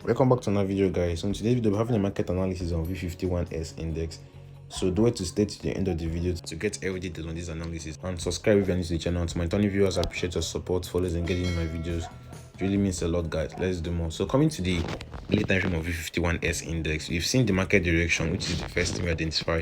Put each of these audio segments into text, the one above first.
Welcome back to another video, guys. So in today's video we're having a market analysis on V51S index. So do it to stay to the end of the video to get every detail on this analysis, and subscribe if you're new to the channel. To my returning viewers, I appreciate your support, follows, and getting my videos. It really means a lot, guys. Let's do more. So coming to the daily time frame of V51S index, we've seen the market direction, which is the first thing we identify.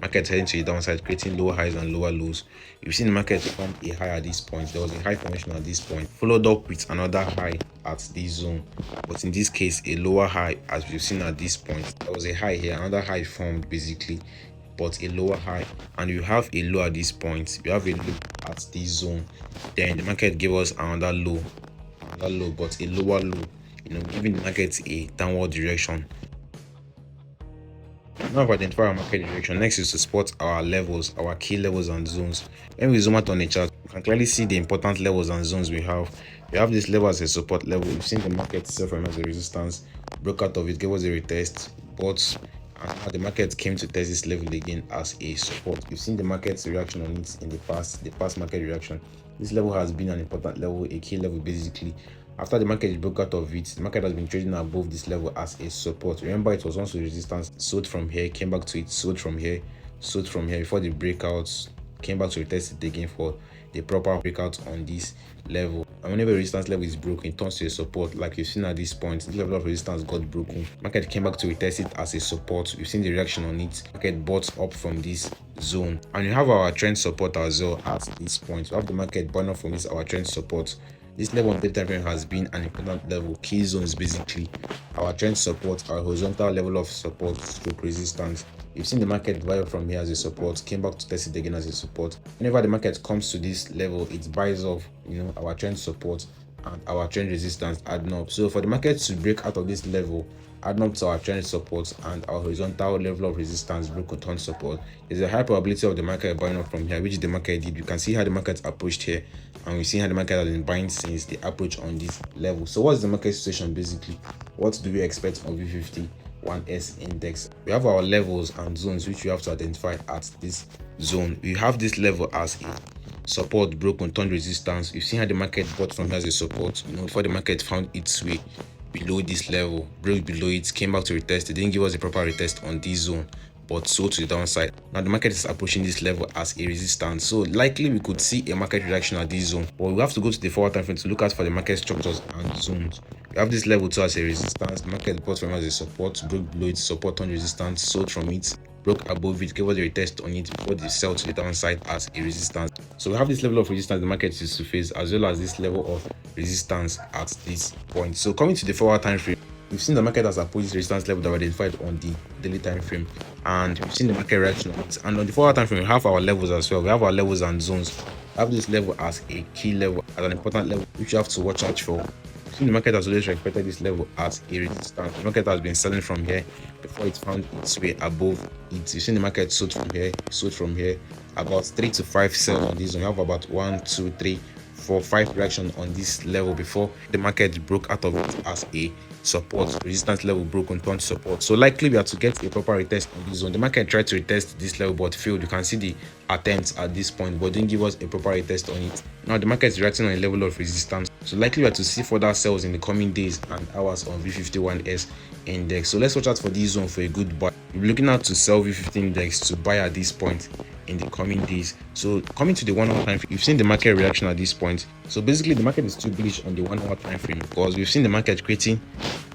Market heading to the downside, creating lower highs and lower lows. You've seen the market form a high at this point. There was a high formation at this point, followed up with another high at this zone, but in this case a lower high. As we've seen at this point, there was a high here, another high formed basically, but a lower high, and you have a low at this point. You have a low at this zone, then the market gave us another low, but a lower low, giving the market a downward direction. Now I've identified our market direction. Next is to spot our levels, our key levels and zones. When we zoom out on the chart, you can clearly see the important levels and zones we have. We have this level as a support level. We've seen the market self as a resistance, broke out of it, gave us a retest, but and now the market came to test this level again as a support. You've seen the market's reaction on it in the past market reaction. This level has been an important level, a key level basically. After the market broke out of it, the market has been trading above this level as a support. Remember, it was once a resistance, sold from here, came back to it, sold from here before the breakouts, came back to retest it again for the proper breakout on this level. And whenever a resistance level is broken, it turns to a support. Like you've seen at this point, the level of resistance got broken. Market came back to retest it as a support. You've seen the reaction on it. Market bought up from this zone, and you have our trend support as well at this point. We have the market burn up from this our trend support. This level on the time frame has been an important level. Key zones basically, our trend support, our horizontal level of support stroke resistance. You've seen the market buy up from here as a support, came back to test it again as a support. Whenever the market comes to this level, it buys off, our trend support and our trend resistance adding up. So for the market to break out of this level, add up to our trend support and our horizontal level of resistance, broken turn support, there's a high probability of the market buying up from here, which the market did. You can see how the market approached here, and we see how the market has been buying since the approach on this level. So what's the market situation basically? What do we expect on V51S index? We have our levels and zones which we have to identify at this zone. We have this level as a support, broken turn resistance. You've seen how the market bought from here as a support, before the market found its way below this level, broke below it, came back to retest. It didn't give us a proper retest on this zone, but sold to the downside. Now the market is approaching this level as a resistance, so likely we could see a market reaction at this zone, but we have to go to the forward time frame to look out for the market structures and zones. We have this level too as a resistance. The market bought from as a support, broke below it, support on resistance, sold from it, broke above it, gave us a retest on it before the sell to the downside as a resistance. So we have this level of resistance the market is to face, as well as this level of resistance at this point. So coming to the forward time frame, we've seen the market has approached this resistance level that we identified on the daily time frame, and we've seen the market reaction on it. And on the forward time frame, we have our levels as well. We have our levels and zones. We have this level as a key level, as an important level which you have to watch out for. The market has always respected this level as a resistance. The market has been selling from here before it found its way above it. You've seen the market sold from here, about 3 to 5 sell on this one. We have about 1, 2, 3, 4, 5 reaction on this level before the market broke out of it as a support. Resistance level broken, turn support. So likely we have to get a proper retest on this zone. The market tried to retest this level but failed. You can see the attempts at this point, but didn't give us a proper retest on it. Now the market is reacting on a level of resistance, so likely we have to see further sells in the coming days and hours on V51S index. So let's watch out for this zone for a good buy. We'll be looking out to sell V50 index to buy at this point in the coming days. So coming to the 1 hour time frame, you've seen the market reaction at this point. So basically the market is too bullish on the 1 hour time frame, because we've seen the market creating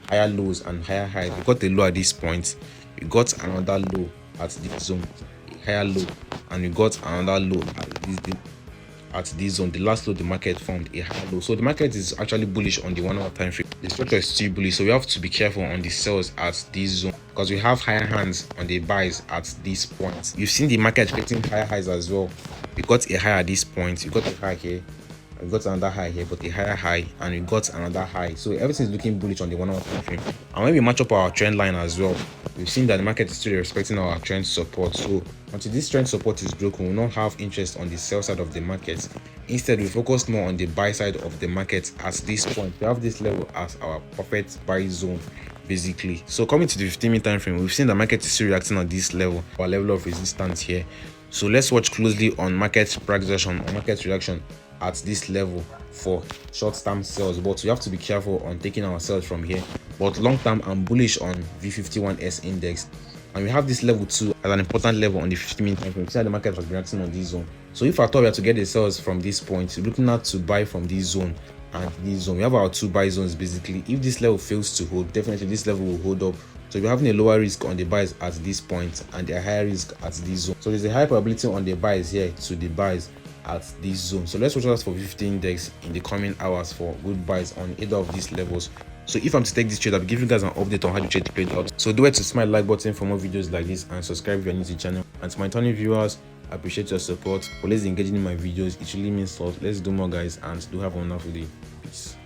higher lows and higher highs. We got a low at this point, we got another low at this zone, a higher low, and we got another low at this zone. The last low the market formed a high low. So the market is actually bullish on the 1 hour time frame. The structure is still bullish, so we have to be careful on the sells at this zone, because we have higher hands on the buys at this point. You've seen the market creating higher highs as well. We got a high at this point, we got a high here, we got another high here, but a higher high, and we got another high. So everything is looking bullish on the 1 hour time frame. And when we match up our trend line as well, we've seen that the market is still respecting our trend support. So until this trend support is broken, we will not have interest on the sell side of the market. Instead, we focus more on the buy side of the market. At this point, we have this level as our perfect buy zone basically. So coming to the 15-minute time frame, we've seen the market is still reacting on this level, our level of resistance here. So let's watch closely on market price action or market reaction at this level for short-term sales, but we have to be careful on taking our sales from here. But long-term, I'm bullish on V51S index, and we have this level 2 as an important level on the 50-minute time frame. See how the market has been acting on this zone. So if I thought we are to get the sales from this point, we're looking at to buy from this zone and this zone. We have our 2 buy zones basically. If this level fails to hold, definitely this level will hold up. So we're having a lower risk on the buys at this point and a higher risk at this zone. So there's a high probability on the buys here to the buys at this zone. So let's watch out for 50 index in the coming hours for good buys on either of these levels. So if I'm to take this trade, I'll be giving you guys an update on how to trade the trade out. So do it to smash the like button for more videos like this, and subscribe if you're new to the channel. And to my returning viewers, I appreciate your support. Always engaging in my videos, it really means a lot. Let's do more, guys, and do have a wonderful day. Peace.